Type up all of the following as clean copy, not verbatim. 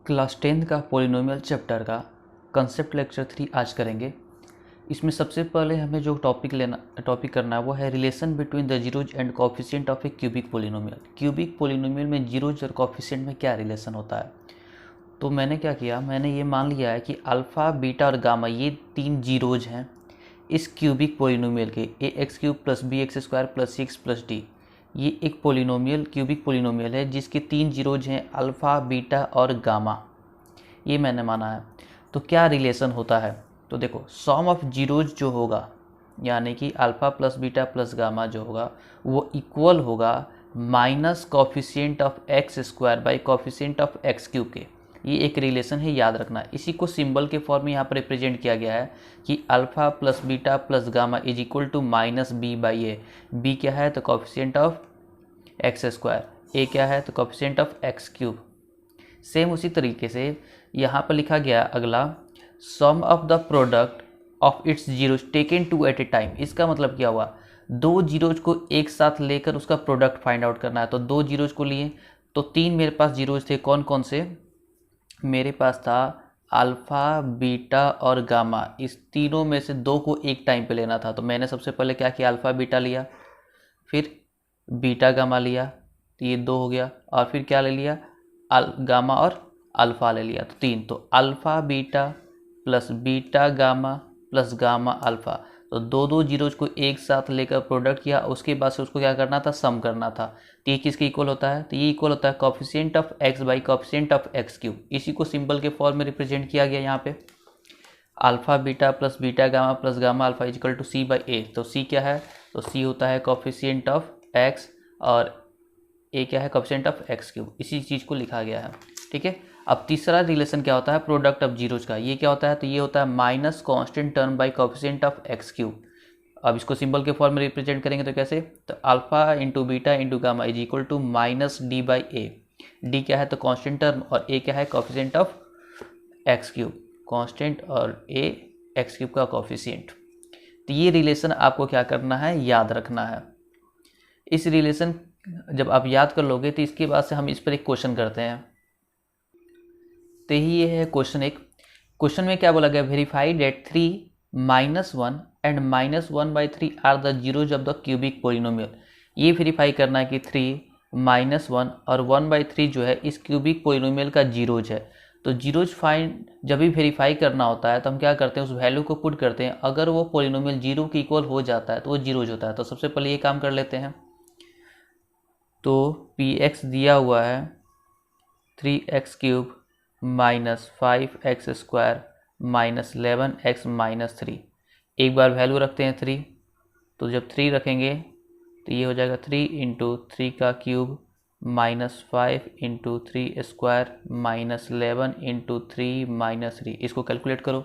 Class 10th का polynomial chapter का concept lecture 3 आज करेंगे। इसमें सबसे पहले हमें जो टॉपिक करना है वो है relation between the zeros and coefficient of A cubic polynomial. Cubic polynomial में जीरोज और कोफिशिएंट में क्या रिलेशन होता है। तो मैंने क्या किया, मैंने ये मान लिया है कि अल्फ़ा, बीटा और गामा ये तीन जीरोज हैं इस क्यूबिक पॉलिनोमियल के, A x cube plus B x square plus C x plus D. ये एक पॉलिनोमियल क्यूबिक पॉलिनोमियल है जिसके तीन जीरोज हैं अल्फ़ा, बीटा और गामा। ये मैंने माना है। तो क्या रिलेशन होता है, तो देखो सम ऑफ जीरोज जो होगा यानी कि alpha plus beta plus gamma जो होगा वो इक्वल होगा minus coefficient of x square by coefficient of x cube के। ये एक रिलेशन है, याद रखना। इसी को सिंबल के फॉर्म में यहाँ पर रिप्रेजेंट किया गया है कि alpha plus beta plus gamma is equal to minus B by A. B क्या है तो coefficient of x square, A क्या है तो coefficient of x cube. Same उसी तरीके से यहाँ पर लिखा गया अगला, sum of the product of its zeros taken two at a time. इसका मतलब क्या हुआ, दो जीरोज को एक साथ लेकर उसका प्रोडक्ट फाइंड आउट करना है। तो दो जीरोज को लिए तो तीन मेरे पास जीरोज थे, कौन कौन से, मेरे पास था अल्फ़ा, बीटा और गामा। इस तीनों में से दो को एक टाइम पे लेना था। तो मैंने सबसे पहले क्या किया, अल्फ़ा बीटा लिया, फिर बीटा गामा लिया, तो ये दो हो गया, और फिर क्या ले लिया, गामा और अल्फ़ा ले लिया, तो तीन। तो alpha beta plus beta gamma plus gamma alpha, तो दो दो जीरोज को एक साथ लेकर प्रोडक्ट किया। उसके बाद से उसको क्या करना था, सम करना था। तो ये किसके इक्वल होता है, तो ये इक्वल होता है coefficient of x by coefficient of x cube. इसी को सिंबल के फॉर्म में रिप्रेजेंट किया गया यहाँ पे, alpha beta plus beta gamma plus gamma alpha equal to C by A. तो सी क्या है, तो सी होता है कोफिशिएंट ऑफ एक्स और ए क्या है कोफिशिएंट ऑफ एक्स क्यूब। इसी चीज़ को लिखा गया है, ठीक है। अब तीसरा रिलेशन क्या होता है, प्रोडक्ट ऑफ जीरोज का। ये क्या होता है, तो ये होता है minus constant term by coefficient of x cube. अब इसको सिंबल के फॉर्म में रिप्रेजेंट करेंगे तो कैसे, तो alpha into beta into gamma is equal to minus D by A. D क्या है तो कांस्टेंट टर्म और ए क्या है coefficient of x cube, constant और ए एक्स क्यूब का कोफिशिएंट। तो ये रिलेशन आपको क्या करना है, याद रखना है। इस रिलेशन जब आप याद कर लोगे तो इसके बाद से हम इस पर एक क्वेश्चन करते हैं। तो ये है क्वेश्चन एक। क्वेश्चन में क्या बोला गया, verify that 3 minus 1 and minus 1/3 are the zeros of the cubic polynomial. ये वेरीफाई करना है कि 3 माइनस 1 और 1/3 जो है इस क्यूबिक पॉलिनोमियल का जीरोज है। तो जीरोज फाइंड जब भी वेरीफाई करना होता है तो हम क्या करते हैं, उस वैल्यू को पुट करते हैं। अगर वो पॉलिनोमियल जीरो के इक्वल हो जाता है तो वो जीरोज होता है। तो सबसे पहले ये काम कर लेते हैं। तो पी एक्स दिया हुआ है 3x cube minus 5x square minus 11x minus 3। एक बार वैल्यू रखते हैं 3, तो जब 3 रखेंगे तो ये हो जाएगा 3 इंटू 3 का cube minus 5 into 3 square minus 11 into 3 minus 3। इसको कैलकुलेट करो।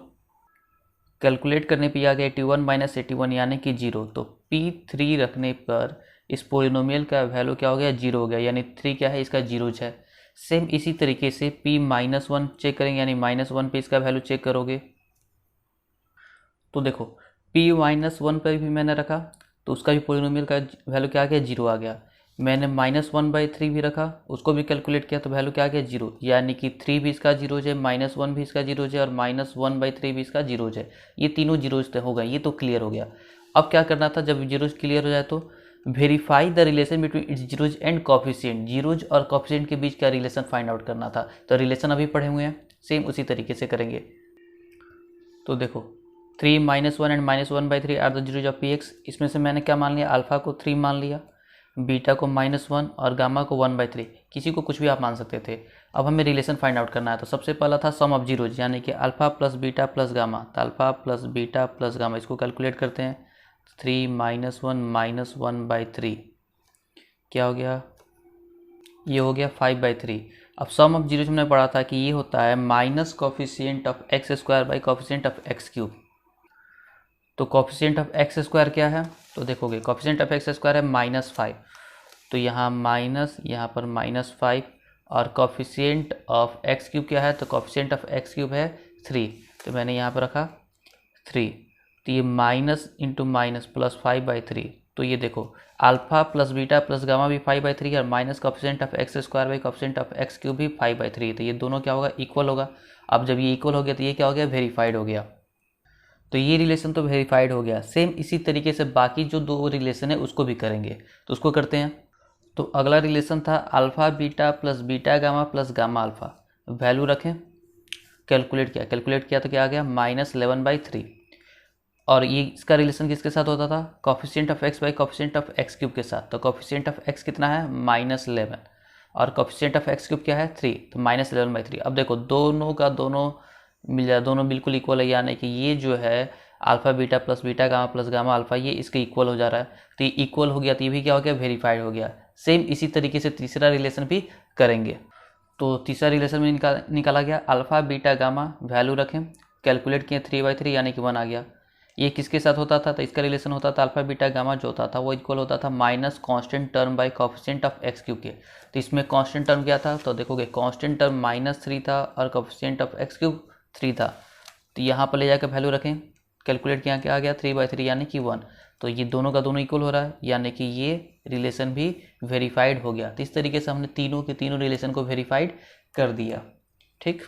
कैलकुलेट करने पे आ गया 81 माइनस 81 यानी कि 0। तो P3 रखने पर इस पोलिनोमियल का वैल्यू क्या हो गया, 0 हो गया, यानी 3 क्या है, इसका जीरोज है। सेम इसी तरीके से P माइनस 1 चेक करेंगे, यानी माइनस 1 पे इसका वैल्यू चेक करोगे तो देखो P माइनस 1 पर भी मैंने रखा तो उसका भी पोलिनोमियल का वैल्यू क्या आ गया, 0 आ गया। मैंने माइनस 1/3 भी रखा, उसको भी कैलकुलेट किया तो वैल्यू क्या आ गया, 0। यानी कि 3 भी इसका जीरोज है, माइनस 1 भी इसका जीरोज है और माइनस 1/3 भी इसका जीरोज है। ये तीनों जीरोज हो गए, ये तो क्लियर हो गया। अब क्या करना था, जब जीरोज क्लियर हो जाए तो verify the relation between its zeros and coefficient. Zeros और कोफिशिएंट के बीच का रिलेशन फाइंड आउट करना था। तो रिलेशन अभी पढ़े हुए हैं, सेम उसी तरीके से करेंगे। तो देखो 3 minus 1 and minus 1/3 are the zeros of P X. इसमें से मैंने क्या मान लिया, अल्फा को 3 मान लिया, बीटा को -1 और गामा को 1/3। किसी को कुछ भी आप मान सकते थे। अब हमें रिलेशन फाइंड आउट करना है। तो सबसे पहला था सम ऑफ जीरोज यानी कि alpha plus beta plus gamma. तो alpha plus beta plus gamma, इसको कैलकुलेट करते हैं। 3 माइनस 1 माइनस 1/3 क्या हो गया, ये हो गया 5/3। अब सम ऑफ जीरोज हमने पढ़ा था कि ये होता है minus coefficient of x square by coefficient of x cube. तो कोफिशिएंट ऑफ एक्स स्क्वायर क्या है, तो देखोगे कोफिशिएंट ऑफ एक्स स्क्वायर है -5, तो यहाँ माइनस, यहाँ पर -5, और कोफिशिएंट ऑफ एक्स क्यूब क्या है, तो कोफिशिएंट ऑफ एक्स क्यूब है 3, तो मैंने यहाँ पर रखा 3। तो ये माइनस इंटू माइनस प्लस 5/3, तो ये देखो alpha plus beta plus gamma भी 5/3 और minus coefficient of x square by coefficient of x cube भी 5/3, तो ये दोनों क्या होगा, इक्वल होगा। अब जब ये इक्वल हो गया तो ये क्या हो गया, वेरीफाइड हो गया। तो ये रिलेशन तो वेरीफाइड हो गया। सेम इसी तरीके से बाकी जो दो रिलेशन है उसको भी करेंगे, तो उसको करते हैं। तो अगला रिलेशन था alpha beta plus beta gamma plus gamma alpha. Value रखें, कैलकुलेट किया तो क्या आ गया, -11/3। और ये इसका रिलेशन किसके साथ होता था, coefficient of x by coefficient of x cube के साथ। तो कोफिशिएंट ऑफ एक्स कितना है, -11, और कोफिशिएंट ऑफ एक्स क्यूब क्या है, 3, तो -11/3। अब देखो दोनों का दोनों मिल जाए, दोनों बिल्कुल इक्वल है, यानी कि ये जो है alpha beta plus beta gamma plus gamma alpha ये इसके इक्वल हो जा रहा है। तो ये इक्वल हो गया तो ये भी क्या हो गया, वेरीफाइड हो गया। सेम इसी तरीके से तीसरा रिलेशन भी करेंगे। तो तीसरा रिलेशन में निकाला गया अल्फ़ा बीटा गामा, वैल्यू रखें, कैलकुलेट किए 3/3 यानी कि 1 आ गया। ये किसके साथ होता था, तो इसका रिलेशन होता था अल्फ़ा बीटा गामा जो होता था वो इक्वल होता था minus constant term by coefficient of x cube के। तो इसमें कांस्टेंट टर्म क्या था, तो देखोगे कांस्टेंट टर्म -3 था और कोफिशिएंट ऑफ एक्स क्यूब 3 था। तो यहाँ पर ले जाकर वैल्यू रखें, कैलकुलेट किया, क्या आ गया 3/3 यानी कि 1। तो ये दोनों का दोनों इक्वल हो रहा है, यानी कि ये रिलेशन भी वेरीफाइड हो गया। तो इस तरीके से हमने तीनों के तीनों रिलेशन को वेरीफाइड कर दिया। ठीक,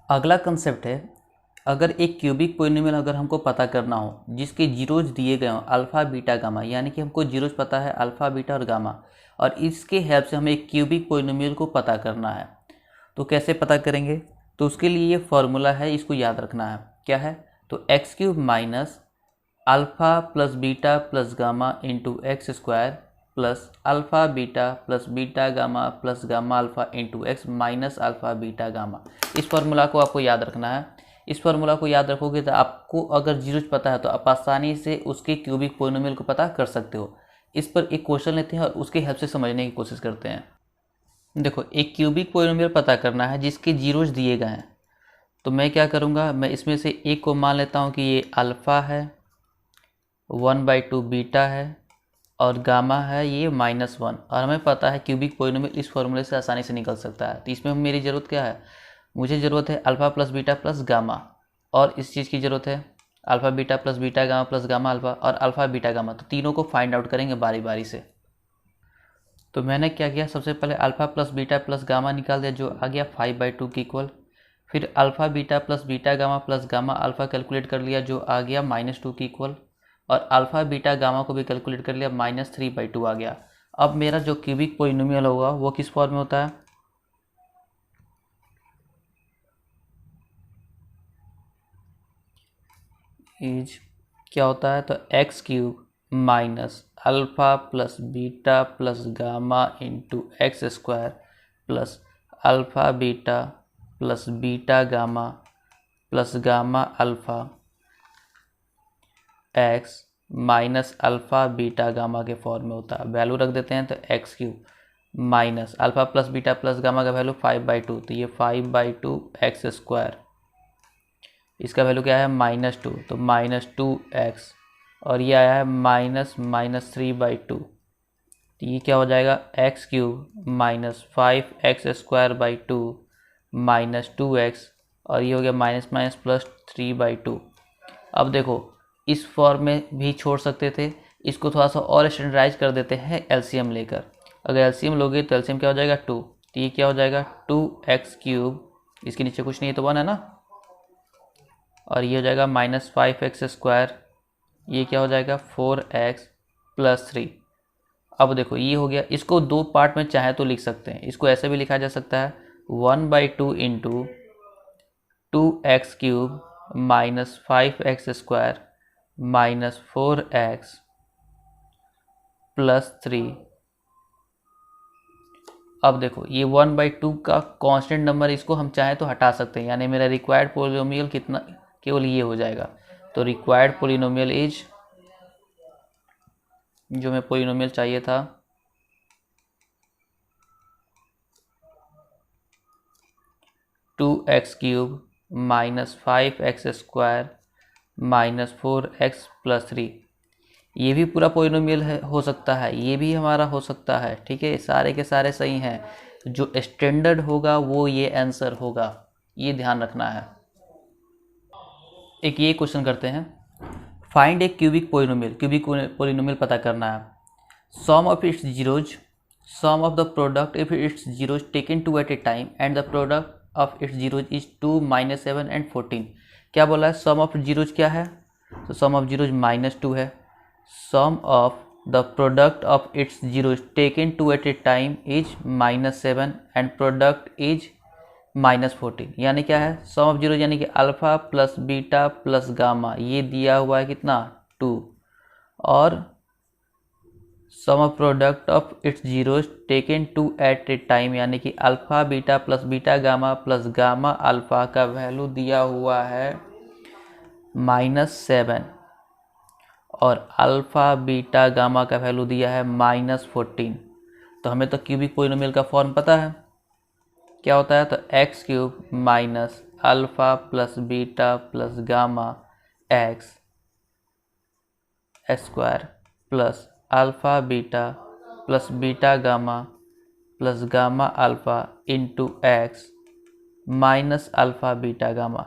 अगला कंसेप्ट है, अगर एक क्यूबिक पोलिनोमियल अगर हमको पता करना हो जिसके जीरोज दिए गए हों अल्फ़ा बीटा गामा, यानी कि हमको जीरोज पता है अल्फ़ा बीटा और गामा, और इसके हेल्प से हमें एक क्यूबिक पोलिनोमियल को पता करना है। तो कैसे पता करेंगे, तो उसके लिए ये फॉर्मूला है, इसको याद रखना है। क्या है, तो x cube minus alpha plus beta plus gamma into x square plus alpha beta plus beta gamma plus gamma alpha into x minus alpha beta gamma. इस फार्मूला को आपको याद रखना है। इस फार्मूला को याद रखोगे तो आपको अगर जीरोज पता है तो आप आसानी से उसके क्यूबिक पोलिनोमियल को पता कर सकते हो। इस पर एक क्वेश्चन लेते हैं और उसके हेल्प से समझने की कोशिश करते हैं। देखो, एक क्यूबिक पोलिनोमियल पता करना है जिसके जीरोज दिए गए हैं। तो मैं क्या करूँगा, मैं इसमें से एक को मान लेता हूँ कि ये अल्फ़ा है, 1/2 बीटा है, और गामा है ये -1। और हमें पता है क्यूबिक पोलिनोमियल इस फॉर्मूले से आसानी से निकल सकता है। तो इसमें मेरी ज़रूरत क्या है, मुझे ज़रूरत है alpha plus beta plus gamma, और इस चीज़ की ज़रूरत है alpha beta plus beta gamma plus gamma alpha और अल्फ़ा बीटा गामा। तो तीनों को फाइंड आउट करेंगे बारी बारी से। तो मैंने क्या किया, सबसे पहले alpha plus beta plus gamma निकाल दिया जो आ गया 5/2 के इक्वल। फिर alpha beta plus beta gamma plus gamma alpha calculate कर लिया जो आ गया -2 के इक्वल, और अल्फ़ा बीटा गामा को भी कैलकुलेट कर लिया, -3/2 आ गया। अब मेरा जो क्यूबिक पोलिनोमियल होगा वो किस फॉर्म में होता है, इज क्या होता है, तो x cube minus alpha plus beta plus gamma into x square plus alpha beta plus beta gamma plus gamma alpha x minus alpha beta gamma के फॉर्म में होता है। वैल्यू रख देते हैं, तो x cube minus alpha plus beta plus gamma का value 5/2, तो ये 5/2 एक्स स्क्वायर, इसका वैल्यू क्या है -2, तो -2x, और ये आया है -3/2। तो ये क्या हो जाएगा, x cube minus 5x² 2 -2x, और ये हो गया माइनस माइनस प्लस 3/2। अब देखो इस फॉर्म में भी छोड़ सकते थे, इसको थोड़ा सा और स्टैंडर्डाइज कर देते हैं एलसीएम लेकर। अगर एलसीएम लोगे तो एलसीएम क्या हो जाएगा 2, तो ये क्या हो जाएगा 2x3, इसके नीचे कुछ नहीं है तो 1 है ना, और ये हो जाएगा -5x², ये क्या हो जाएगा 4x + 3। अब देखो ये हो गया, इसको दो पार्ट में चाहे तो लिख सकते हैं। इसको ऐसे भी लिखा जा सकता है 1/2 इंटू 2x³ -5x² -4x + 3। अब देखो ये 1/2 का कांस्टेंट नंबर, इसको हम चाहे तो हटा सकते हैं, यानी मेरा रिक्वायर्ड पोलिनोमियल कितना, केवल ये हो जाएगा। तो रिक्वायर्ड पोलिनोमियल इज, जो मैं पोलिनोमियल चाहिए था, (2x³ -5x² -4x + 3। ये भी पूरा पोलिनोमियल है, हो सकता है, ये भी हमारा हो सकता है। ठीक है, सारे के सारे सही हैं, जो स्टैंडर्ड होगा वो ये आंसर होगा, ये ध्यान रखना है। एक ये क्वेश्चन करते हैं, फाइंड ए क्यूबिक पोलिनोमियल पता करना है। Sum of its zeros, sum of the product if its zeros taken two at a time and the product of its zeros is 2, -7 and 14। क्या बोला है? सम ऑफ जीरोज क्या है? तो सम ऑफ जीरोज -2 है। Sum of the product of its zeros taken two at a time is -7 and product is -14। यानी क्या है? सम ऑफ जीरोज यानी कि alpha plus beta plus gamma, ये दिया हुआ है कितना? 2। और sum of product of its zeros taken two at a time यानी कि alpha beta plus beta gamma plus gamma alpha का वैल्यू दिया हुआ है -7 और अल्फा बीटा गामा का वैल्यू दिया है -14। तो हमें तो क्यूबिक पोलिनोमियल का फॉर्म पता है, क्या होता है? तो x³ minus alpha plus beta plus gamma x square plus alpha beta plus beta gamma plus gamma alpha into x minus alpha beta gamma.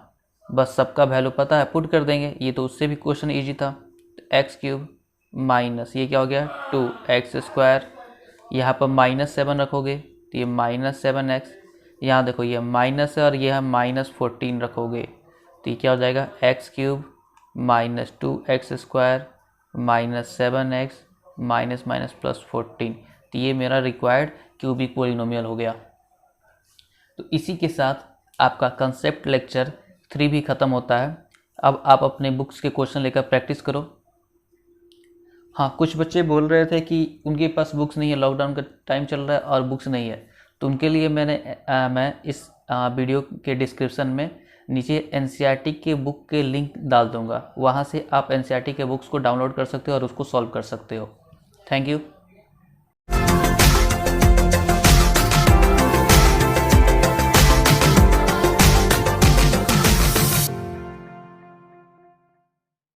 बस सबका वैल्यू पता है, पुट कर देंगे। ये तो उससे भी क्वेश्चन इजी था। x³ माइनस ये क्या हो गया? 2x²। यहाँ पर -7 रखोगे तो ये -7x। यहाँ देखो ये माइनस है और ये है -14 रखोगे तो ये क्या हो जाएगा? x³ minus 2x² minus 7x minus minus plus 14। तो ये मेरा रिक्वायर्ड क्यूबिक पोलिनोमियल हो गया। तो इसी के साथ आपका कंसेप्ट लेक्चर 3 भी ख़त्म होता है। अब आप अपने बुक्स के क्वेश्चन लेकर प्रैक्टिस करो। हाँ, कुछ बच्चे बोल रहे थे कि उनके पास बुक्स नहीं है, लॉकडाउन का टाइम चल रहा है और बुक्स नहीं है, तो उनके लिए मैं इस वीडियो के डिस्क्रिप्शन में नीचे एनसीईआरटी के बुक के लिंक डाल दूंगा। वहाँ से आप एनसीईआरटी के बुक्स को डाउनलोड कर सकते हो और उसको सॉल्व कर सकते हो। Thank you.